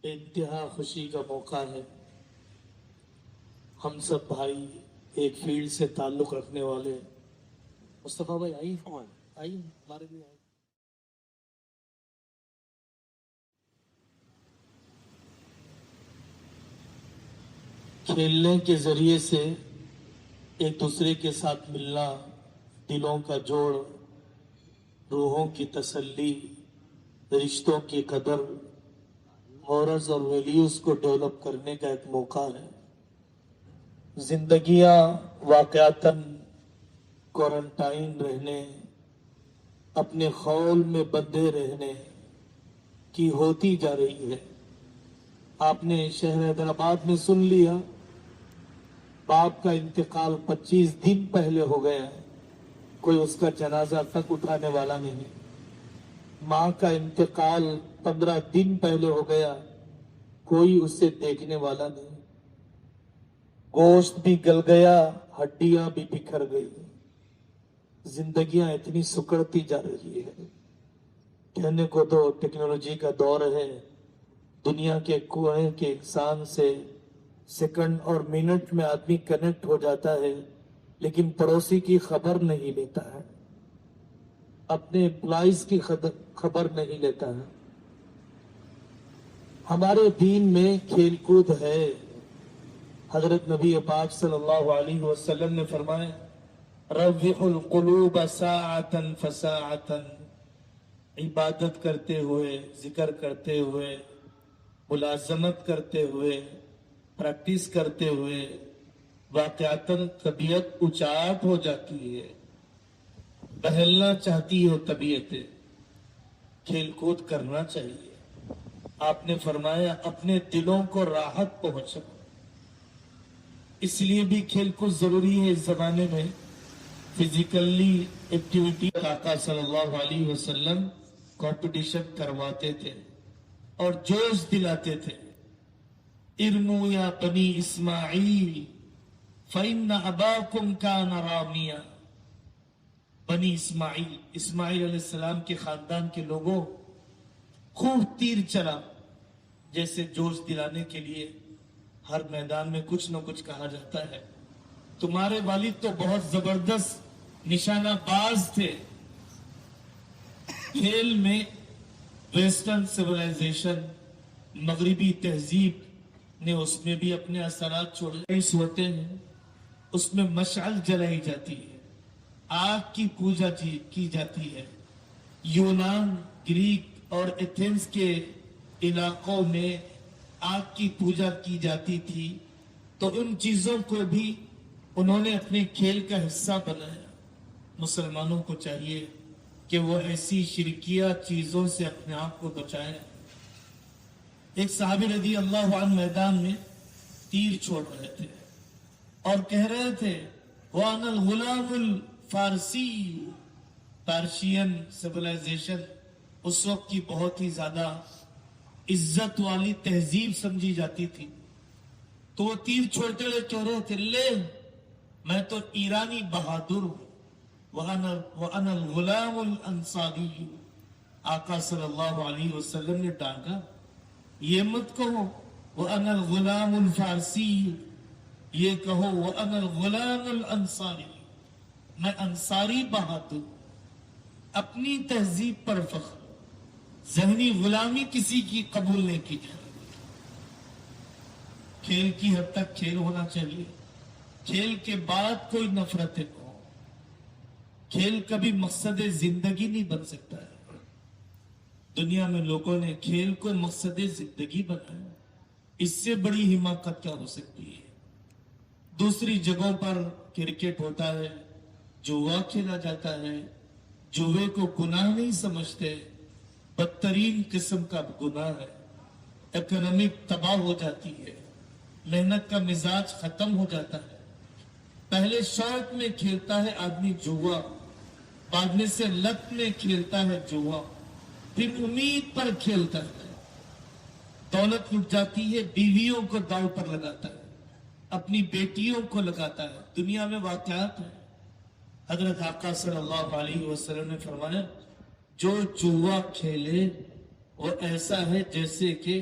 انتہا خوشی کا موقع ہے. ہم سب بھائی ایک فیلڈ سے تعلق رکھنے والے. مصطفیٰ بھائی آئیے ہمارے لیے آئیے. کھیلنے کے ذریعے سے ایک دوسرے کے ساتھ ملنا، دلوں کا جوڑ، روحوں کی تسلی، رشتوں کی قدر، مورز اور ویلیوز کو ڈیولپ کرنے کا ایک موقع ہے. زندگیاں واقعتاً کوارنٹائن رہنے، اپنے خول میں بندھے رہنے کی ہوتی جا رہی ہے. آپ نے شہر حیدرآباد میں سن لیا، باپ کا انتقال 25 دن پہلے ہو گیا ہے، کوئی اس کا جنازہ تک اٹھانے والا نہیں. ماں کا انتقال 15 دن پہلے ہو گیا، کوئی اسے دیکھنے والا نہیں. گوشت بھی گل گیا، ہڈیاں بھی بکھر گئی. زندگیاں اتنی سکڑتی جا رہی ہے. کہنے کو تو ٹیکنالوجی کا دور ہے، دنیا کے کونے کے انسان سے سیکنڈ اور منٹ میں آدمی کنیکٹ ہو جاتا ہے، لیکن پڑوسی کی خبر نہیں لیتا ہے، اپنے امپلائیز کی خبر نہیں لیتا ہے. ہمارے دین میں کھیل کود ہے. حضرت نبی پاک صلی اللہ علیہ وسلم نے فرمایا، روح القلوب ساعتا فساعتا. عبادت کرتے ہوئے، ذکر کرتے ہوئے، ملازمت کرتے ہوئے، پریکٹس کرتے ہوئے واقعتاً طبیعت اچاٹ ہو جاتی ہے، بہلنا چاہتی ہو طبیعتیں. کھیل کود کرنا چاہیے. آپ نے فرمایا اپنے دلوں کو راحت پہنچاؤ. اس لیے بھی کھیل کود ضروری ہے. اس زمانے میں فزیکلی ایکٹیویٹی آقا صلی اللہ علیہ وسلم کمپٹیشن کرواتے تھے اور جوش دلاتے تھے. ارموا یا بنی اسماعیل فإن اباکم کان رامیا. بنی اسماعیل علیہ السلام کے خاندان کے لوگوں، خوب تیر چلا. جیسے جوش دلانے کے لیے ہر میدان میں کچھ نہ کچھ کہا جاتا ہے. تمہارے والد تو بہت زبردست نشانہ باز تھے. کھیل میں ویسٹرن سیولائزیشن، مغربی تہذیب نے اس میں بھی اپنے اثرات چھوڑے ہوتے ہیں. اس میں مشعل جلائی جاتی ہے، آگ کی پوجا کی جاتی ہے. یونان، گریک اور ایتھنز کے علاقوں میں آگ کی پوجا کی جاتی تھی، تو ان چیزوں کو بھی انہوں نے اپنے کھیل کا حصہ بنایا. مسلمانوں کو چاہیے کہ وہ ایسی شرکیہ چیزوں سے اپنے آپ کو بچائیں. ایک صحابی رضی اللہ عنہ میدان میں تیر چھوڑ رہے تھے اور کہہ رہے تھے وَأَنَا الْغُلَامُ الْفَارْسِيُّ. پارشین سیولائزیشن اس وقت کی بہت ہی زیادہ عزت والی تہذیب سمجھی جاتی تھی. تو وہ تیر چھوڑتے ہوئے کہہ رہے تھے لے، میں تو ایرانی بہادر ہوں. وَأَنَا الْغُلَامُ الْأَنصَارِيُّ. آقا صلی اللہ علیہ وسلم نے ڈانٹا، یہ مت کہو وَأَنَا الْغُلَامُ الْفَارْسِيُّ، یہ کہو وَأَنَا الْغُلَامُ الْأَنصَارِيُّ. میں انصاری بہادر ہوں. اپنی تہذیب پر فخر. ذہنی غلامی کسی کی قبول نہیں کی جائے. کھیل کی حد تک کھیل ہونا چاہیے. کھیل کے بعد کوئی نفرتیں ہو. کھیل کبھی مقصد زندگی نہیں بن سکتا ہے. دنیا میں لوگوں نے کھیل کو مقصد زندگی بنایا. اس سے بڑی حماقت کیا ہو سکتی ہے. دوسری جگہوں پر کرکٹ ہوتا ہے، جوا کھیلا جاتا ہے. جوے کو گناہ نہیں سمجھتے، بدترین قسم کا گناہ ہے. اکنامک تباہ ہو جاتی ہے، محنت کا مزاج ختم ہو جاتا ہے. پہلے شوق میں کھیلتا ہے آدمی جوا، بعد میں سے لت میں کھیلتا ہے جوا، پھر امید پر کھیلتا ہے. دولت لٹ جاتی ہے، بیویوں کو داؤ پر لگاتا ہے، اپنی بیٹیوں کو لگاتا ہے. دنیا میں واقعات ہیں. حضرت آقا صلی اللہ علیہ وسلم نے فرمایا جو جوا کھیلے وہ ایسا ہے جیسے کہ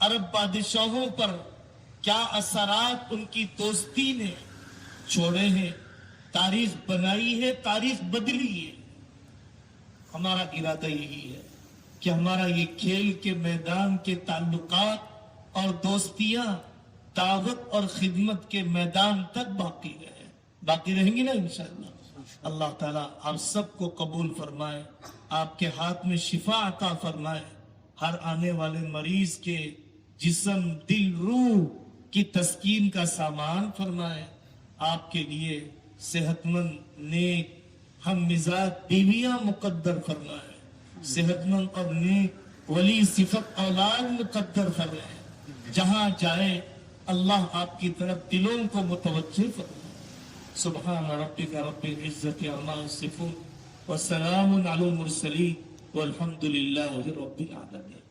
عرب بادشاہوں پر کیا اثرات ان کی دوستی نے چھوڑے ہیں، تاریخ بنائی ہے، تاریخ بدلی ہے۔ ہمارا ارادہ یہی ہے کہ ہمارا یہ کھیل کے میدان کے تعلقات اور دوستیاں دعوت اور خدمت کے میدان تک باقی رہیں گی نا انشاءاللہ۔ اللہ تعالیٰ آپ سب کو قبول فرمائے، آپ کے ہاتھ میں شفا عطا فرمائے، ہر آنے والے مریض کے جسم دل روح کی تسکین کا سامان فرمائے، آپ کے لیے صحت مند نیک ہم مزاج بیویاں مقدر فرمائے، صحت مند اور نیک ولی صفت اولاد مقدر فرمائے، جہاں جائے اللہ آپ کی طرف دلوں کو متوجہ فرمائے۔ سبحان ربک رب العزت عما یصفون وسلام علی المرسلین والحمد للہ رب العالمین۔